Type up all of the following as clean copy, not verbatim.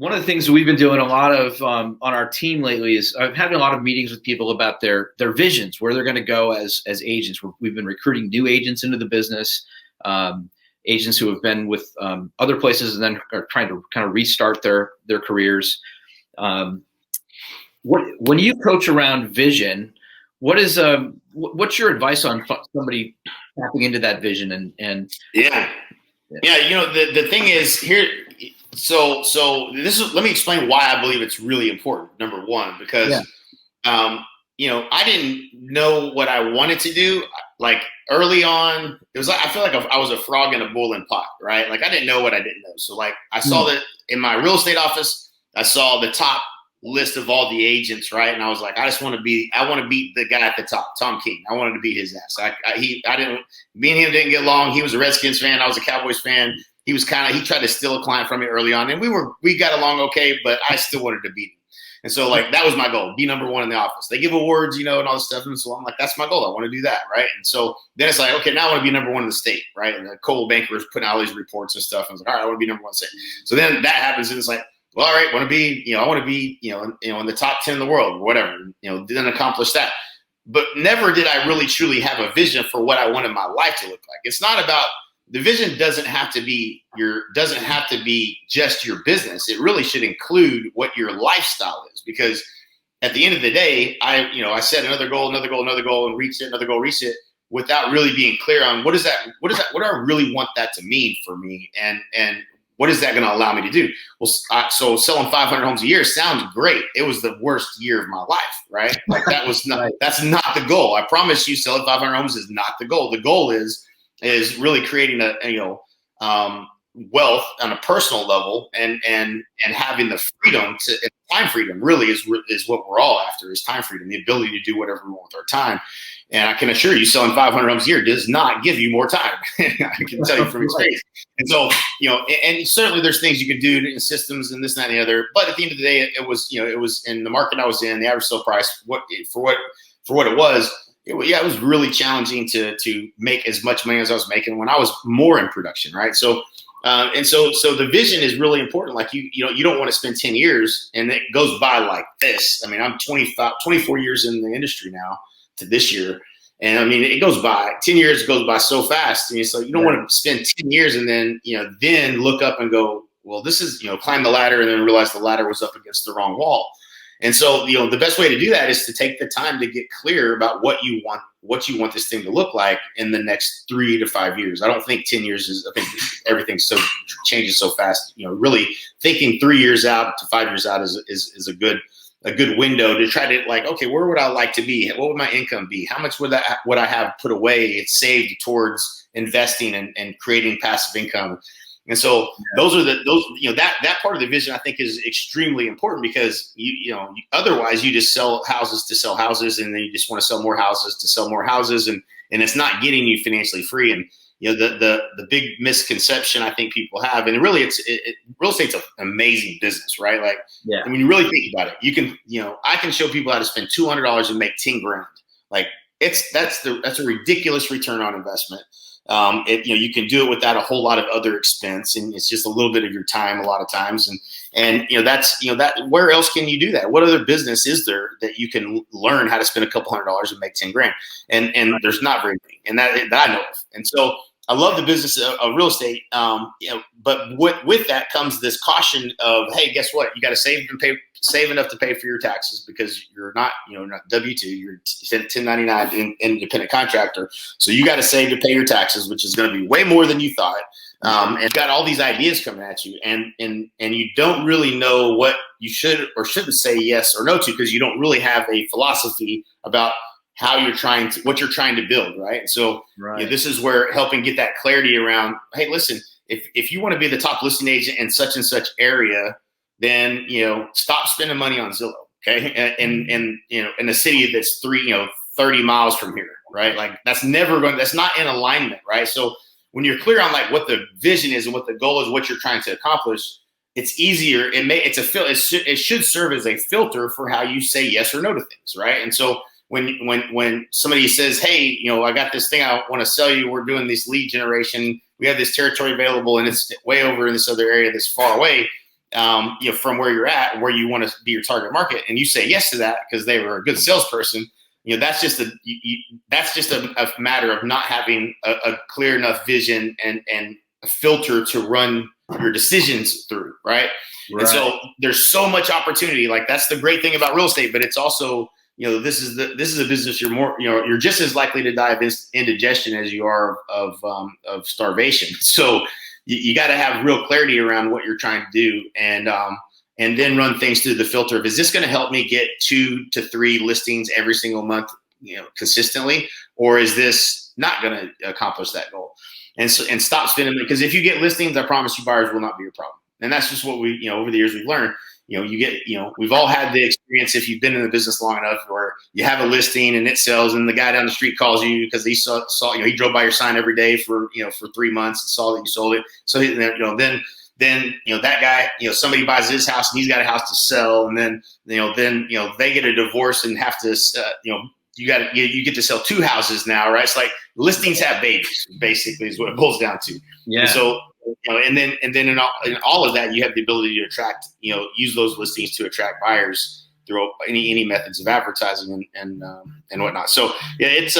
one of the things we've been doing a lot of on our team lately is having a lot of meetings with people about their visions, where they're going to go as agents. We've been recruiting new agents into the business, agents who have been with other places and then are trying to kind of restart their careers. When you coach around vision, what's your advice on somebody tapping into that vision and Yeah. The thing is here. So let me explain why I believe it's really important. Number one, because I didn't know what I wanted to do. Like early on, it was like I feel like I was a frog in a boiling pot, right? Like I didn't know what I didn't know. So like I saw that in my real estate office, I saw the top list of all the agents, right? And I was like, I want to beat the guy at the top, Tom King. I wanted to beat his ass. Me and him didn't get along. He was a Redskins fan. I was a Cowboys fan. He tried to steal a client from me early on, and we got along okay, but I still wanted to beat him. And so like that was my goal, be number one in the office. They give awards, and all this stuff. And so I'm like, that's my goal. I want to do that, right? And so then it's like, okay, now I want to be number one in the state, right? And the Coldwell Banker was putting out all these reports and stuff. I was like, all right, I want to be number one in the state. So then that happens, and it's like, well, all right, I want to be in the top 10 in the world or whatever. Didn't accomplish that. But never did I really truly have a vision for what I wanted my life to look like. It's not about the vision doesn't have to be just your business. It really should include what your lifestyle is, because at the end of the day, I set another goal, and reach it, another goal, reach it, without really being clear on what do I really want that to mean for me, and what is that going to allow me to do? Well, so selling 500 homes a year sounds great. It was the worst year of my life, right? Like that was not, that's not the goal. I promise you, selling 500 homes is not the goal. The goal is really creating wealth on a personal level and having the freedom time freedom really is what we're all after, is time freedom, the ability to do whatever we want with our time. And I can assure you, selling 500 homes a year does not give you more time. I can tell you from experience. And so, and certainly there's things you can do in systems and this, and that, and the other. But at the end of the day, it was in the market I was in, the average sale price, for what it was. It was really challenging to make as much money as I was making when I was more in production, right? So, so the vision is really important. Like you don't want to spend 10 years and it goes by like this. I mean, I'm 24 years in the industry now to this year. And I mean, it goes by 10 years, goes by so fast. And so you don't want to spend 10 years and then, then look up and go, well, this is, climb the ladder and then realize the ladder was up against the wrong wall. And so, the best way to do that is to take the time to get clear about what you want this thing to look like in the next 3 to 5 years. I don't think 10 years I think everything changes so fast. Really thinking 3 years out to 5 years out is a good window to try to like, okay, where would I like to be? What would my income be? How much would I have put away, saved towards investing and creating passive income? And so that part of the vision I think is extremely important, because otherwise you just sell houses to sell houses, and then you just want to sell more houses to sell more houses, and it's not getting you financially free. And the big misconception I think people have, and really real estate's an amazing business, right? Like when you really think about it, you can I can show people how to spend $200 and make 10 grand. Like that's a ridiculous return on investment. You can do it without a whole lot of other expense, and it's just a little bit of your time a lot of times. And that where else can you do that? What other business is there that you can learn how to spend a couple $100 and make 10 grand? And there's not very many, and that I know of. And so I love the business of real estate. But with that comes this caution of, hey, guess what? You got to save enough to pay for your taxes, because you're not W-2, you're 1099 independent contractor. So you got to save to pay your taxes, which is going to be way more than you thought. And got all these ideas coming at you, and you don't really know what you should or shouldn't say yes or no to, because you don't really have a philosophy about what you're trying to build, right? So this is where helping get that clarity around, hey, listen, if you want to be the top listing agent in such and such area, then stop spending money on Zillow, okay? And in a city that's 30 miles from here, right? Like that's not in alignment, right? So when you're clear on like what the vision is and what the goal is, what you're trying to accomplish, it's easier. It should serve as a filter for how you say yes or no to things, right? And so when somebody says, hey, I got this thing I want to sell you, we're doing this lead generation, we have this territory available and it's way over in this other area that's far away, from where you're at, where you want to be your target market, and you say yes to that because they were a good salesperson, that's just a matter of not having a clear enough vision and a filter to run your decisions through, right? And so there's so much opportunity. Like, that's the great thing about real estate, but it's also, this is a business you're just as likely to die of indigestion as you are of starvation. So you got to have real clarity around what you're trying to do, and then run things through the filter of, is this going to help me get 2 to 3 listings every single month, consistently, or is this not going to accomplish that goal? And stop spending, because if you get listings, I promise you, buyers will not be your problem. And that's just what we, over the years we've learned. We've all had the experience, if you've been in the business long enough, where you have a listing and it sells, and the guy down the street calls you because he saw he drove by your sign every day for 3 months and saw that you sold it. So then that guy, somebody buys his house and he's got a house to sell, and then they get a divorce and have to you get to sell 2 houses now, right? It's like listings have babies, basically, is what it boils down to. Yeah. And so and then in all of that, you have the ability to attract, use those listings to attract buyers through any methods of advertising and whatnot. So yeah, it's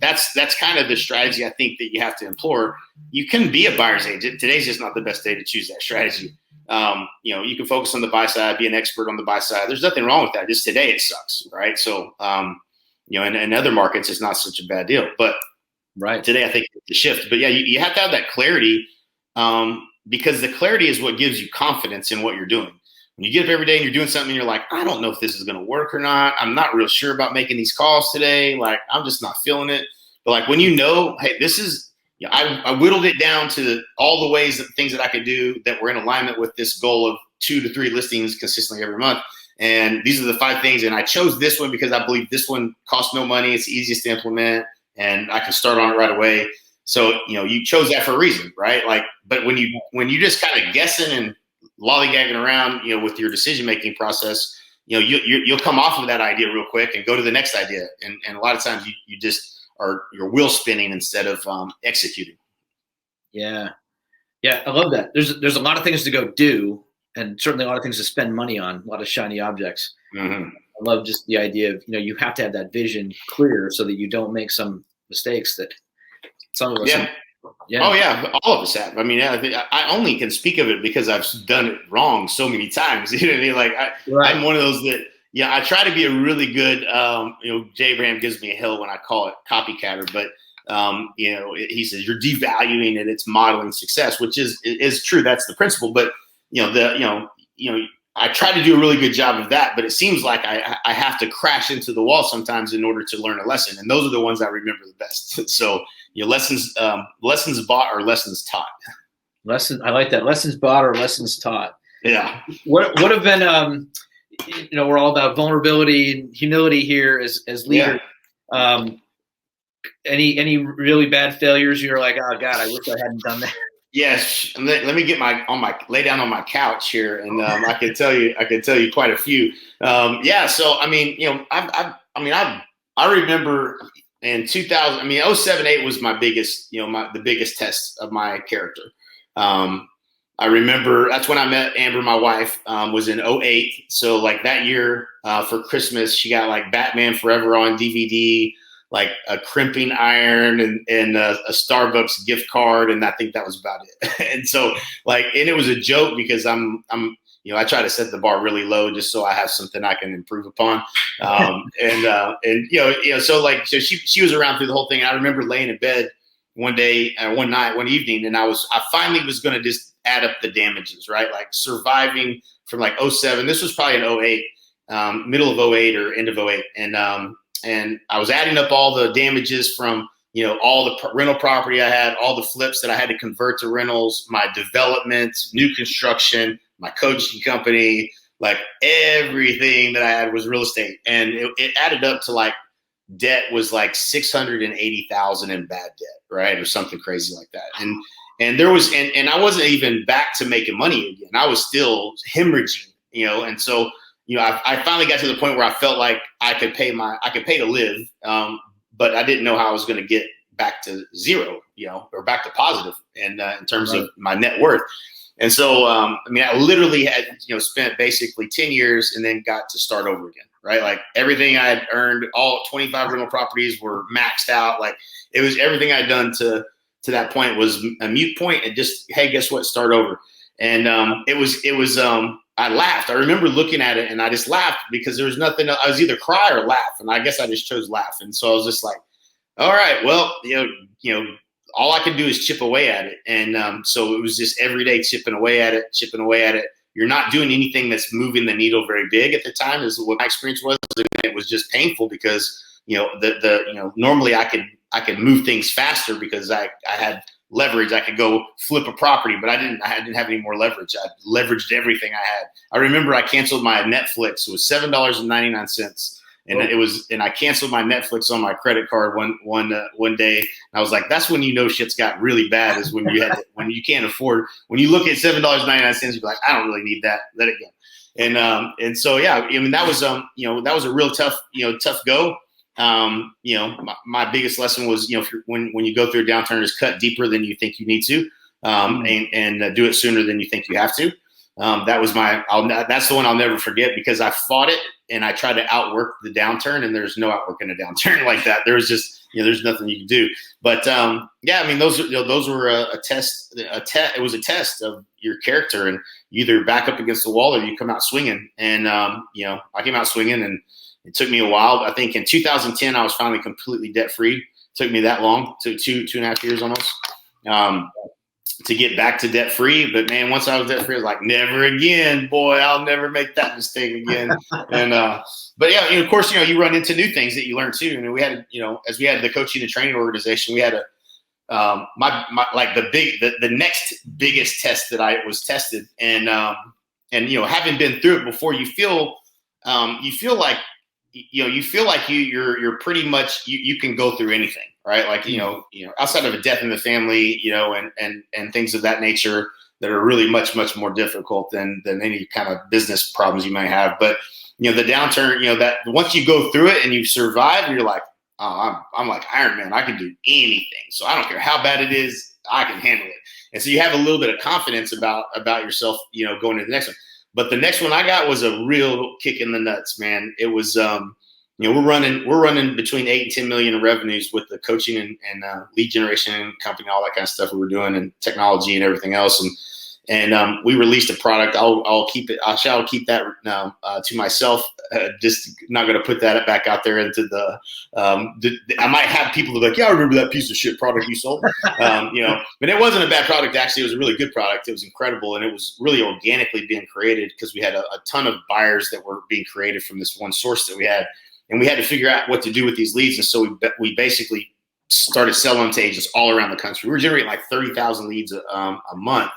that's kind of the strategy I think that you have to employ. You can be a buyer's agent. Today's just not the best day to choose that strategy. You can focus on the buy side, be an expert on the buy side. There's nothing wrong with that. Just today it sucks, right? So in other markets it's not such a bad deal, but today I think it's the shift. But yeah, you have to have that clarity, because the clarity is what gives you confidence in what you're doing. When you get up every day and you're doing something and you're like, I don't know if this is going to work or not. I'm not real sure about making these calls today. Like, I'm just not feeling it. But like, when hey, this is, I whittled it down to all the ways, things that I could do that were in alignment with this goal of 2 to 3 listings consistently every month. And these are the 5 things. And I chose this one because I believe this one costs no money. It's the easiest to implement, and I can start on it right away. So, you chose that for a reason, right? Like, but when you just kind of guessing and lollygagging around, with your decision-making process, you'll come off of that idea real quick and go to the next idea. And a lot of times you just your wheel spinning instead of executing. Yeah. Yeah. I love that. There's a lot of things to go do, and certainly a lot of things to spend money on, a lot of shiny objects. Mm-hmm. I love just the idea of, you have to have that vision clear so that you don't make some mistakes that some of us have. Yeah. Oh yeah, all of us have. I mean, I only can speak of it because I've done it wrong so many times. You know what I mean? Like I'm one of those that, I try to be a really good. Jay Abraham gives me a hell when I call it copycatter, but he says you're devaluing it. It's modeling success, which is true. That's the principle. But I try to do a really good job of that, but it seems like I have to crash into the wall sometimes in order to learn a lesson, and those are the ones I remember the best. So. Lessons bought or lessons taught. I like that. Lessons bought or lessons taught. Yeah. What have been, we're all about vulnerability and humility here as leaders. Yeah. Any really bad failures? You're like, oh God, I wish I hadn't done that. Yes. Let me get lay down on my couch here, and I can tell you quite a few. So I mean, I remember. In 2000, 07, 08 was my biggest, the biggest test of my character. I remember that's when I met Amber, my wife, was in 08. So like that year for Christmas, she got like Batman Forever on DVD, like a crimping iron and a Starbucks gift card. And I think that was about it. And so and it was a joke because I try to set the bar really low just so I have something I can improve upon. So she was around through the whole thing. And I remember laying in bed one evening, and I finally was going to just add up the damages, right? Like surviving from like 07. This was probably in 08, middle of 08 or end of 08. And I was adding up all the damages from, all the rental property I had, all the flips that I had to convert to rentals, my development, new construction, my coaching company, like everything that I had was real estate. And it added up to like debt was like $680,000 in bad debt, right? Or something crazy like that. And there was, and I wasn't even back to making money again. I was still hemorrhaging, and so, I finally got to the point where I felt like I could pay to live. But I didn't know how I was going to get back to zero, or back to positive in terms of my net worth. And so, I mean, I literally had, spent basically 10 years and then got to start over again, right? Like everything I had earned, all 25 rental properties were maxed out. Like it was everything I'd done to that point was a mute point and just, hey, guess what? Start over. And it was I laughed. I remember looking at it and I just laughed because there was nothing. I was either cry or laugh. And I guess I just chose laugh. And so I was just like, all right, well, all I can do is chip away at it. And so it was just every day chipping away at it. You're not doing anything that's moving the needle very big at the time is what my experience was. It was just painful because, normally I could move things faster because I had leverage. I could go flip a property, but I didn't have any more leverage. I leveraged everything I had. I remember I canceled my Netflix. It was $7.99. And I canceled my Netflix on my credit card one day. And I was like, that's when shit's got really bad is when when you can't afford, when you look at $7.99, you're like, I don't really need that. Let it go. And so, yeah, I mean, that was a real tough go. My biggest lesson was, when you go through a downturn is cut deeper than you think you need to, and do it sooner than you think you have to. That's the one I'll never forget because I fought it and I tried to outwork the downturn, and there's no outworking a downturn like that. There was just, there's nothing you can do. But I mean, those were a test. It was a test of your character, and you either back up against the wall or you come out swinging. And I came out swinging, and it took me a while. I think in 2010 I was finally completely debt free. It took me that long, to 2.5 years almost. To get back to debt free. But man, once I was debt free, I was like, never again, boy, I'll never make that mistake again. And, but yeah, of course, you run into new things that you learn too. And we had, as we had the coaching and training organization, we had the next biggest test that I was tested. And having been through it before, you feel like you're pretty much, you can go through anything. Right. Like, outside of a death in the family, and things of that nature that are really much, much more difficult than any kind of business problems you might have. But, the downturn, that once you go through it and you survive, you're like, oh, I'm like Iron Man. I can do anything. So I don't care how bad it is. I can handle it. And so you have a little bit of confidence about yourself, going to the next one. But the next one I got was a real kick in the nuts, man. It was, we're running between 8 and 10 million in revenues with the coaching and lead generation company, all that kind of stuff we were doing, and technology and everything else. And we released a product. I'll keep it. I shall keep that now to myself. Just not going to put that back out there into the. I might have people that are like, yeah, I remember that piece of shit product you sold. But it wasn't a bad product. Actually, it was a really good product. It was incredible, and it was really organically being created because we had a ton of buyers that were being created from this one source that we had. And we had to figure out what to do with these leads. And so we basically started selling them to agents all around the country. We were generating like 30,000 leads a month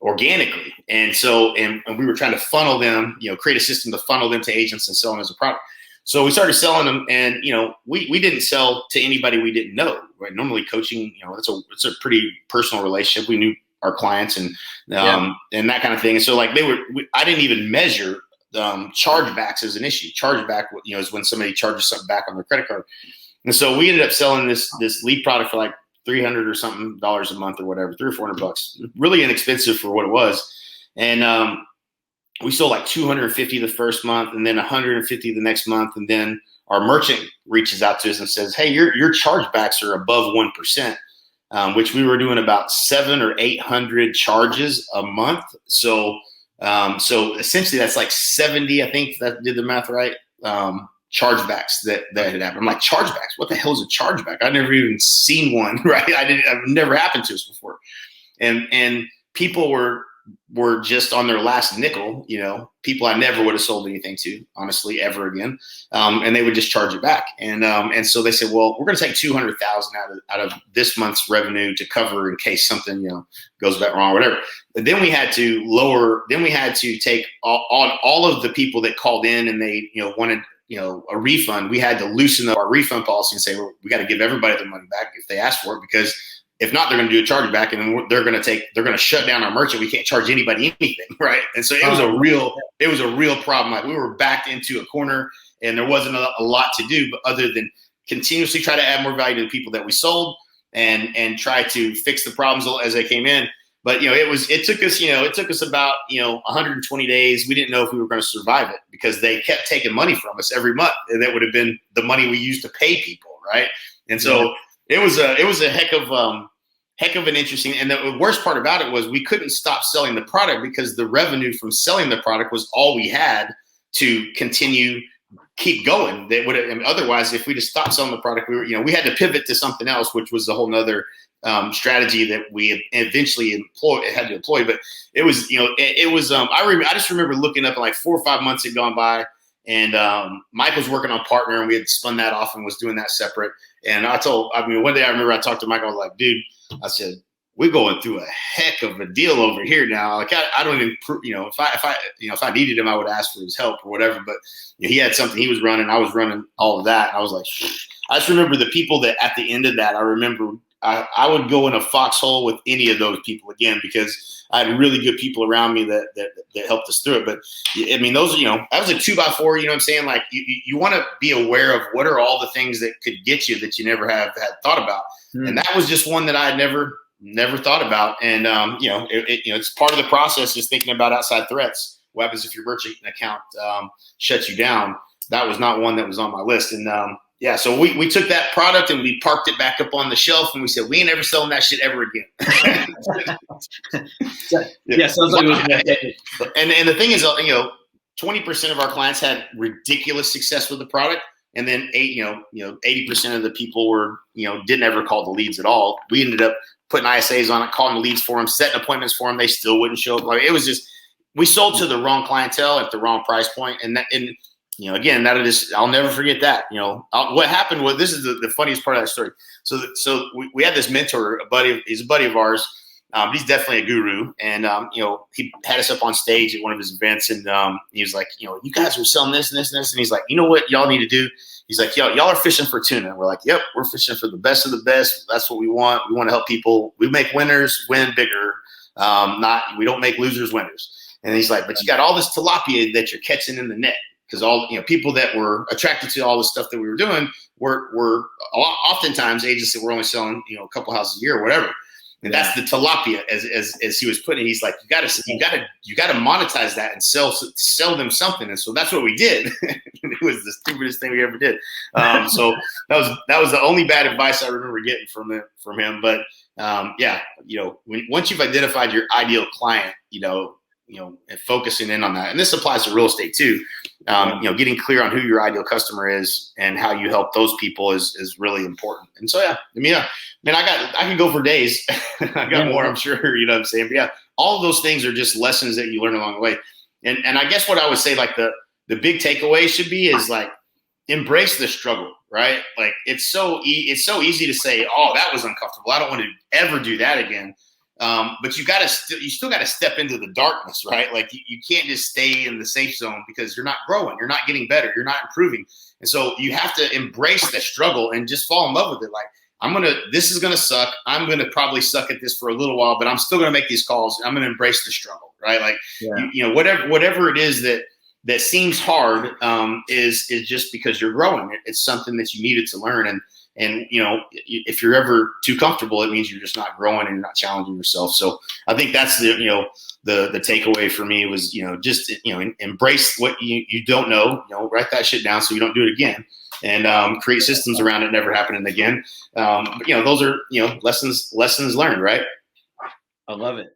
organically. And so, and we were trying to funnel them, create a system to funnel them to agents and sell them as a product. So we started selling them, and, we didn't sell to anybody we didn't know, right? Normally coaching, it's a pretty personal relationship. We knew our clients and that kind of thing. And so like I didn't even measure chargebacks as an issue. Chargeback, is when somebody charges something back on their credit card. And so we ended up selling this lead product for like $300 or something a month or whatever, $300 or $400, really inexpensive for what it was. And we sold like 250 the first month, and then 150 the next month. And then our merchant reaches out to us and says, hey, your chargebacks are above 1%, which we were doing about 700 or 800 charges a month. So essentially that's like 70, I think that did the math right. Chargebacks that had happened. I'm like, chargebacks? What the hell is a chargeback? I've never even seen one, right? I've never happened to us before. And people were just on their last nickel, people I never would have sold anything to, honestly, ever again. And they would just charge it back. And so they said, well, we're going to take 200,000 out of this month's revenue to cover in case something, goes back wrong or whatever. But then we had to take all of the people that called in and they, wanted, a refund. We had to loosen up our refund policy and say, well, we got to give everybody their money back if they ask for it, because if not, they're going to do a chargeback, and then they're going to shut down our merchant. We can't charge anybody anything, right? And so it was a real problem. Like we were backed into a corner, and there wasn't a lot to do, but other than continuously try to add more value to the people that we sold, and try to fix the problems as they came in. But it took us about 120 days. We didn't know if we were going to survive it because they kept taking money from us every month, and that would have been the money we used to pay people, right? And so it was a heck of an interesting. And the worst part about it was we couldn't stop selling the product because the revenue from selling the product was all we had to keep going. That would have, otherwise, if we just stopped selling the product, we had to pivot to something else, which was a whole nother strategy that we eventually had to employ. But it was, I just remember looking up, and like 4 or 5 months had gone by, and Mike was working on Partner, and we had spun that off and was doing that separate. And one day I remember I talked to Mike, I was like, dude, I said, we're going through a heck of a deal over here now. Like I don't even, if I needed him, I would ask for his help or whatever. But he had something he was running, I was running all of that. And I was like, I just remember the people that at the end of that, I remember I would go in a foxhole with any of those people again, because I had really good people around me that helped us through it. But I mean, those, that was a 2x4, you know what I'm saying? Like you want to be aware of what are all the things that could get you that you never have had thought about. And that was just one that I had never thought about. And, it's part of the process is thinking about outside threats. What happens if your merchant account shuts you down? That was not one that was on my list. And, so we took that product and we parked it back up on the shelf, and we said, we ain't ever selling that shit ever again. Sounds like it was. And the thing is, 20% of our clients had ridiculous success with the product. And then 80% of the people were, didn't ever call the leads at all. We ended up putting ISAs on it, calling the leads for them, setting appointments for them. They still wouldn't show up. Like, it was just, we sold to the wrong clientele at the wrong price point. And again, I'll never forget that. What happened was, this is the funniest part of that story. So we had this mentor, he's a buddy of ours. He's definitely a guru. And, he had us up on stage at one of his events, and he was like, you guys are selling this and this and this. And he's like, you know what y'all need to do? He's like, y'all are fishing for tuna. And we're like, yep, we're fishing for the best of the best. That's what we want. We want to help people. We make winners win bigger. We don't make losers winners. And he's like, but you got all this tilapia that you're catching in the net. Because all people that were attracted to all the stuff that we were doing were oftentimes agents that were only selling a couple houses a year or whatever, and that's the tilapia as he was putting it. He's like, you got to monetize that and sell them something, and so that's what we did. It was the stupidest thing we ever did. So that was the only bad advice I remember getting from him. But once you've identified your ideal client, and focusing in on that. And this applies to real estate too. Getting clear on who your ideal customer is and how you help those people is really important. And so, I can go for days. I got more, I'm sure, you know what I'm saying? But all of those things are just lessons that you learn along the way. And I guess what I would say, like the big takeaway should be is like, embrace the struggle, right? Like it's so easy to say, oh, that was uncomfortable, I don't want to ever do that again. But you still got to step into the darkness, right? Like you can't just stay in the safe zone because you're not growing, you're not getting better, you're not improving. And so you have to embrace the struggle and just fall in love with it. Like this is going to suck. I'm going to probably suck at this for a little while, but I'm still going to make these calls. I'm going to embrace the struggle, right? Like, whatever it is that seems hard, is just because you're growing. It's something that you needed to learn. And if you're ever too comfortable, it means you're just not growing and you're not challenging yourself. So I think that's the takeaway for me was, just, embrace what you don't know, write that shit down so you don't do it again, and create systems around it never happening again. Those are, lessons learned, right? I love it.